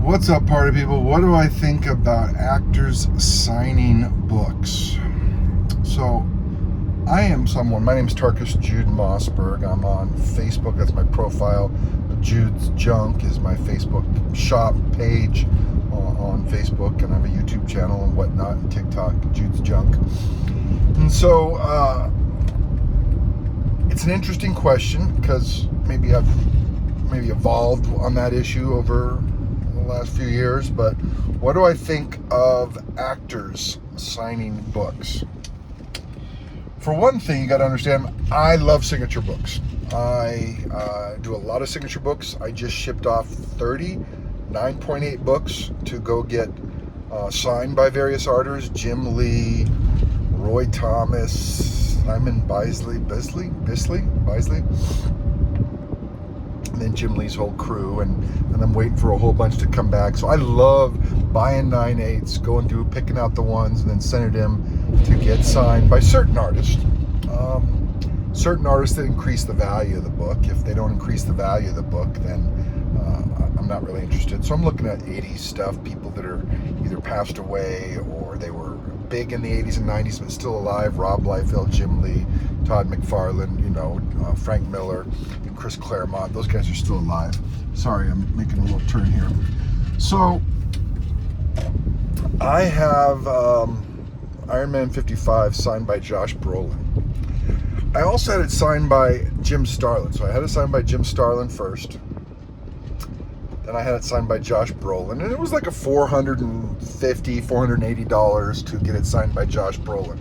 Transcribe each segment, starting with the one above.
What's up, party people? What do I think about actors signing books? So, I am someone, my name is Tarkus Jude Mossberg. I'm on Facebook, that's my profile. Jude's Junk is my Facebook shop page on Facebook, and I have a YouTube channel and whatnot, and TikTok, Jude's Junk. And so, it's an interesting question because maybe I've evolved on that issue over the last few years, but what do I think of actors signing books? For one thing, you got to understand, I love signature books. I do a lot of signature books. I just shipped off 39.8 books to go get signed by various artists: Jim Lee, Roy Thomas, Simon Bisley, and then Jim Lee's whole crew, and I'm waiting for a whole bunch to come back. So I love buying 9/8, going through, picking out the ones, and then sending them to get signed by certain artists. Certain artists that increase the value of the book. If they don't increase the value of the book, then I'm not really interested. So I'm looking at 80s stuff, people that are either passed away or they were big in the 80s and 90s but still alive: Rob Liefeld, Jim Lee, Todd McFarlane, Frank Miller, and Chris Claremont. Those guys are still alive. Sorry, I'm making a little turn here. So I have Iron Man 55 signed by Josh Brolin. I also had it signed by Jim Starlin. So I had it signed by Jim Starlin first. Then I had it signed by Josh Brolin. And it was like a $450, $480 to get it signed by Josh Brolin.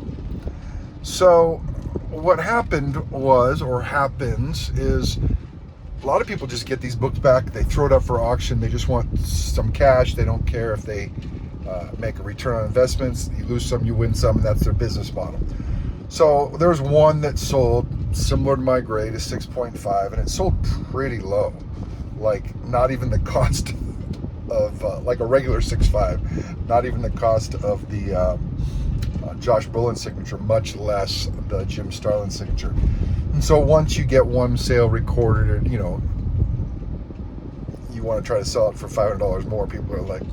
So what happened was, or happens, is a lot of people just get these books back. They throw it up for auction. They just want some cash. They don't care if they make a return on investments. You lose some, you win some, and that's their business model. So there was one that sold similar to my grade, a 6.5, and it sold pretty low, like not even the cost of like a regular 6.5, not even the cost of the Josh Brolin signature, much less the Jim Starlin signature. And so once you get one sale recorded, you want to try to sell it for $500 more, people are like,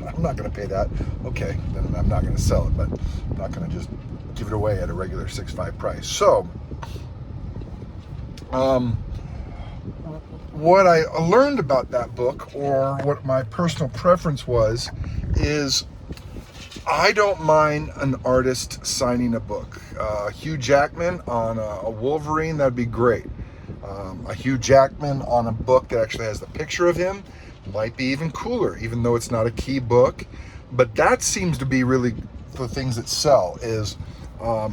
I'm not going to pay that. Okay, then I'm not going to sell it, but I'm not going to just give it away at a regular 6.5 price. So what I learned about that book, or what my personal preference was, is I don't mind an artist signing a book. Hugh Jackman on a Wolverine, that'd be great. A Hugh Jackman on a book that actually has the picture of him might be even cooler, even though it's not a key book. But that seems to be really the things that sell. Is I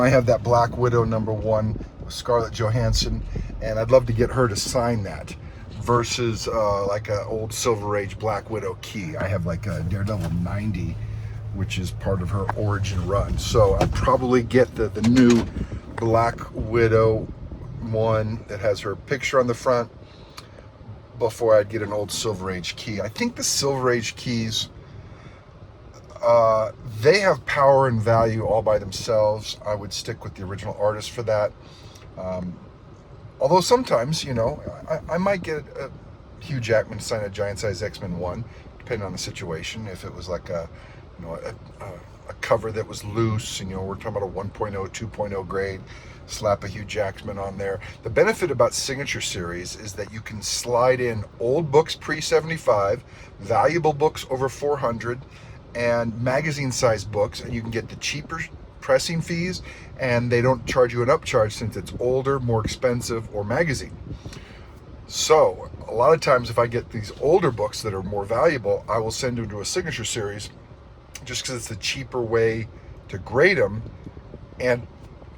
have that Black Widow #1 with Scarlett Johansson, and I'd love to get her to sign that versus like an old Silver Age Black Widow key. I have like a Daredevil 90, which is part of her origin run. So I'd probably get the new Black Widow one that has her picture on the front before I'd get an old Silver Age key. I think the Silver Age keys, they have power and value all by themselves. I would stick with the original artist for that. Although sometimes, I might get Hugh Jackman to sign a giant size X-Men 1, depending on the situation. If it was like a cover that was loose, and we're talking about a 1.0, 2.0 grade, slap a Hugh Jackman on there. The benefit about signature series is that you can slide in old books pre-75, valuable books over 400, and magazine-sized books, and you can get the cheaper pressing fees, and they don't charge you an upcharge since it's older, more expensive, or magazine. So a lot of times if I get these older books that are more valuable, I will send them to a signature series just because it's the cheaper way to grade them, and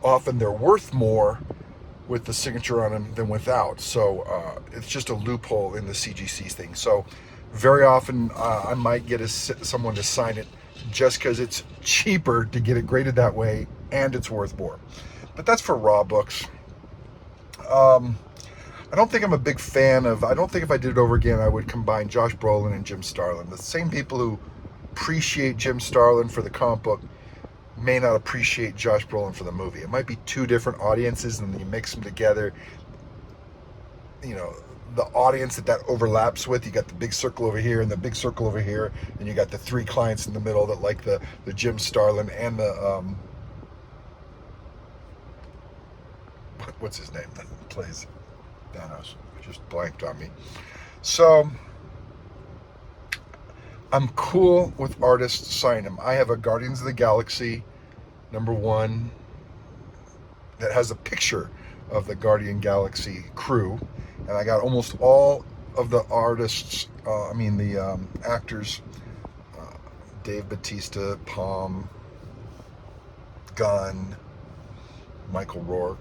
often they're worth more with the signature on them than without. So it's just a loophole in the CGC thing. So very often I might get someone to sign it just because it's cheaper to get it graded that way, and it's worth more. But that's for raw books. I don't think I'm a big fan of, I don't think if I did it over again, I would combine Josh Brolin and Jim Starlin. The same people who appreciate Jim Starlin for the comic book may not appreciate Josh Brolin for the movie. It might be two different audiences, and then you mix them together. the audience that overlaps with. You got the big circle over here and the big circle over here, and you got the three clients in the middle that like the Jim Starlin and the what's his name that plays Thanos? Just blanked on me. So I'm cool with artists signing them. I have a Guardians of the Galaxy #1 that has a picture of the Guardian Galaxy crew, and I got almost all of the artists, the actors, Dave Bautista, Palm, Gunn, Michael Rooker.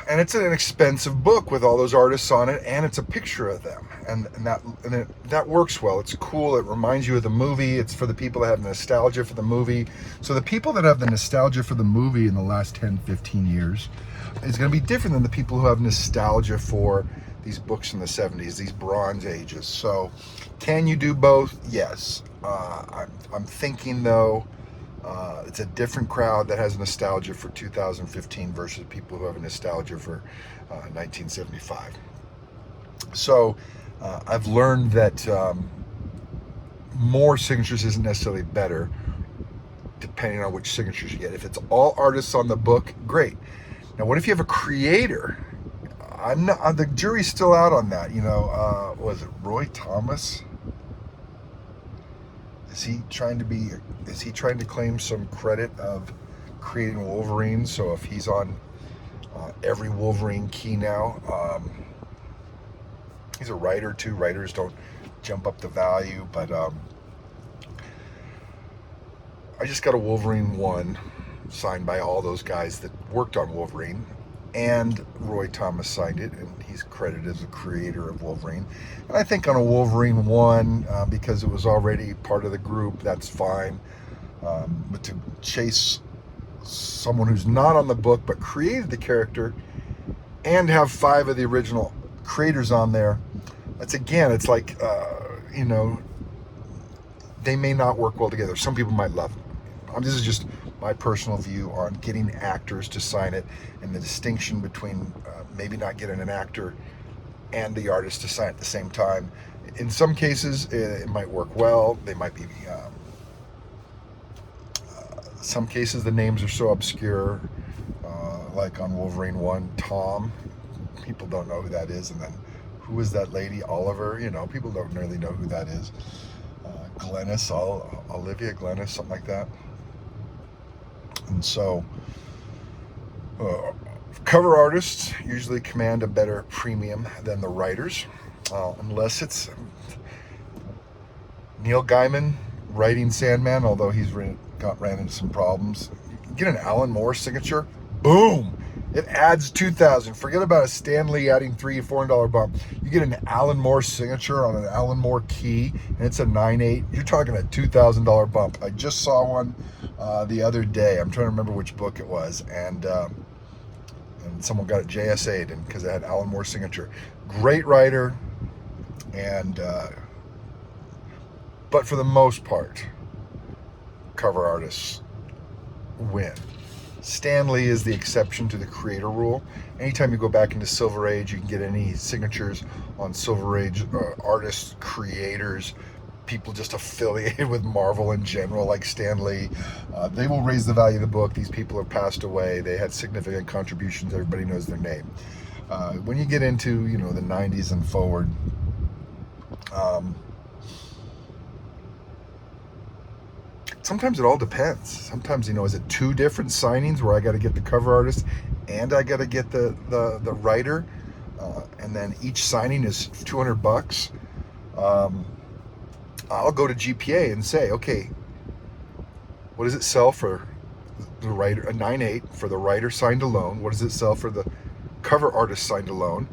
And it's an inexpensive book with all those artists on it, and it's a picture of them, and that works well. It's cool. It reminds you of the movie. It's for the people that have nostalgia for the movie. So the people that have the nostalgia for the movie in the last 10, 15 years is going to be different than the people who have nostalgia for these books in the 70s, these Bronze Ages. So can you do both? Yes. I'm thinking, though, it's a different crowd that has nostalgia for 2015 versus people who have a nostalgia for 1975. So I've learned that more signatures isn't necessarily better, depending on which signatures you get. If it's all artists on the book, great. Now, what if you have a creator? The jury's still out on that. Was it Roy Thomas? Is he trying to claim some credit of creating Wolverine? So if he's on every Wolverine key now, he's a writer too. Writers don't jump up the value, but I just got a Wolverine 1 signed by all those guys that worked on Wolverine, and Roy Thomas signed it, and he's credited as a creator of Wolverine. And I think on a Wolverine 1, because it was already part of the group, that's fine. But to chase someone who's not on the book but created the character and have 5 of the original creators on there, it's like, they may not work well together. Some people might love them. This is just my personal view on getting actors to sign it, and the distinction between maybe not getting an actor and the artist to sign at the same time. In some cases, it might work well. They might be. Some cases, the names are so obscure, like on Wolverine 1, Tom. People don't know who that is, and then who is that lady, Oliver? People don't really know who that is. Glennis, Olivia Glennis, something like that. And so, cover artists usually command a better premium than the writers, unless it's Neil Gaiman writing Sandman, although he's ran into some problems. You get an Alan Moore signature, boom! It adds $2,000. Forget about a Stan Lee adding $300 or $400 bump. You get an Alan Moore signature on an Alan Moore key, and it's a 9/8. You're talking a $2,000 bump. I just saw one the other day. I'm trying to remember which book it was, and someone got it JSA'd because it had Alan Moore's signature. Great writer, and but for the most part, cover artists win. Stan Lee is the exception to the creator rule. Anytime you go back into Silver Age, you can get any signatures on Silver Age artists, creators, people just affiliated with Marvel in general, like Stan Lee. They will raise the value of the book. These people have passed away. They had significant contributions. Everybody knows their name. When you get into, the 90s and forward, sometimes it all depends. Sometimes, is it 2 different signings where I got to get the cover artist and I got to get the writer, and then each signing is $200. I'll go to GPA and say, okay, what does it sell for the writer? A 9/8 for the writer signed alone. What does it sell for the cover artist signed alone?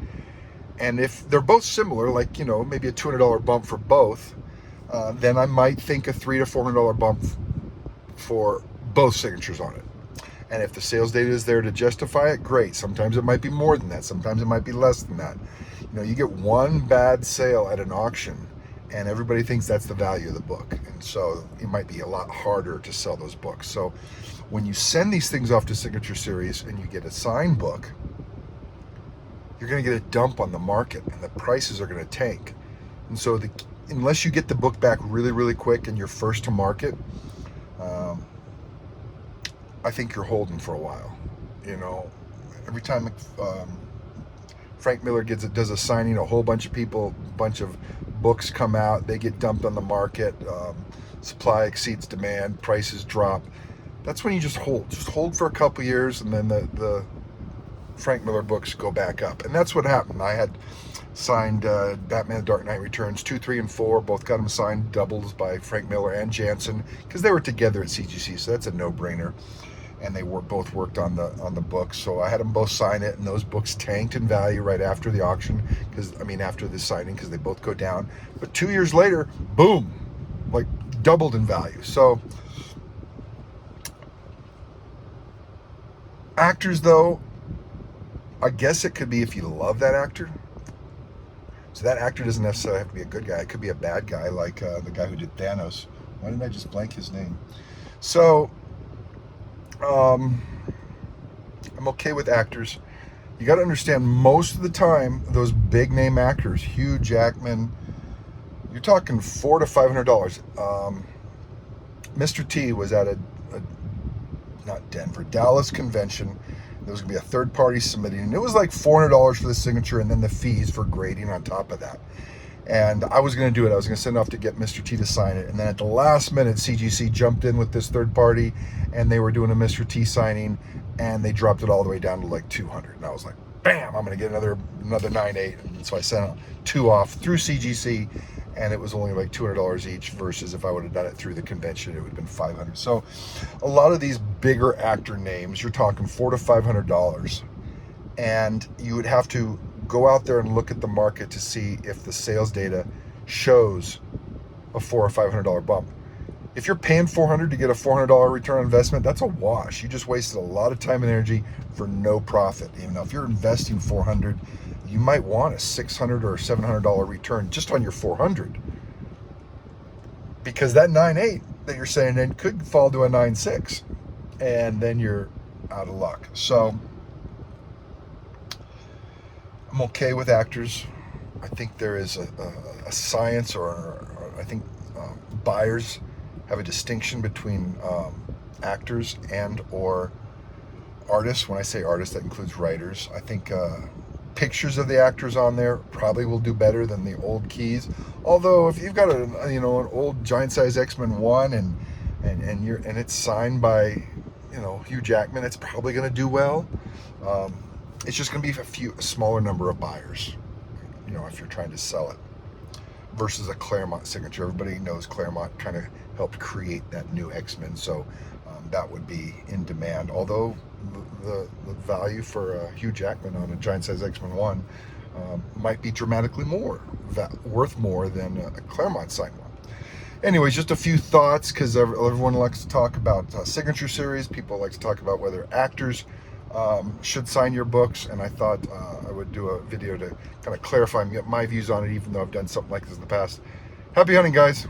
And if they're both similar, like, maybe a $200 bump for both, then I might think a $300 to $400 bump for both signatures on it. And if the sales data is there to justify it, great. Sometimes it might be more than that. Sometimes it might be less than that. You get one bad sale at an auction, and everybody thinks that's the value of the book. And so it might be a lot harder to sell those books. So when you send these things off to Signature Series and you get a signed book, you're going to get a dump on the market and the prices are going to tank. And so unless you get the book back really, really quick and you're first to market, I think you're holding for a while. You know, every time Frank Miller does a signing, a whole bunch of people, a bunch of books come out, they get dumped on the market, supply exceeds demand, prices drop. That's when you just hold for a couple years, and then the Frank Miller books go back up. And that's what happened. I had signed Batman The Dark Knight Returns 2, 3, and 4. Both got them signed doubles by Frank Miller and Janson because they were together at CGC, so that's a no-brainer. And they both worked on the books, so I had them both sign it, and those books tanked in value right after the auction, after the signing, because they both go down. But 2 years later, boom, like doubled in value. So actors, though, I guess it could be if you love that actor. So that actor doesn't necessarily have to be a good guy. It could be a bad guy, like the guy who did Thanos. Why didn't I just blank his name? So I'm okay with actors. You got to understand, most of the time, those big name actors, Hugh Jackman, you're talking $400 to $500. Mr. T was at Dallas convention. There was going to be a third party submitting, and it was like $400 for the signature and then the fees for grading on top of that. And I was going to do it. I was going to send it off to get Mr. T to sign it. And then at the last minute, CGC jumped in with this third party, and they were doing a Mr. T signing, and they dropped it all the way down to like $200. And I was like, bam, I'm going to get another 9.8. And so I sent 2 off through CGC, and it was only like $200 each, versus if I would have done it through the convention, it would have been $500. So a lot of these bigger actor names, you're talking $400 to $500, and you would have to go out there and look at the market to see if the sales data shows a $400 or $500 bump. If you're paying $400 to get a $400 return on investment, that's a wash. You just wasted a lot of time and energy for no profit. Even though if you're investing $400, you might want a $600 or $700 return just on your $400, because that 9.8 that you're saying then could fall to a 9.6, and then you're out of luck. So I'm okay with actors. I think there is a science, or I think buyers have a distinction between actors and or artists. When I say artists, that includes writers. I think pictures of the actors on there probably will do better than the old keys. Although if you've got an old Giant Size X-Men 1 and it's signed by Hugh Jackman, it's probably going to do well. It's just going to be a smaller number of buyers, if you're trying to sell it, versus a Claremont signature. Everybody knows Claremont kind of helped create that new X-Men, so that would be in demand. Although the value for Hugh Jackman on a Giant Size X-Men 1 might be dramatically worth more than a Claremont signed one. Anyways, just a few thoughts, because everyone likes to talk about signature series. People like to talk about whether actors should sign your books, and I thought I would do a video to kind of clarify and get my views on it, even though I've done something like this in the past. Happy hunting, guys.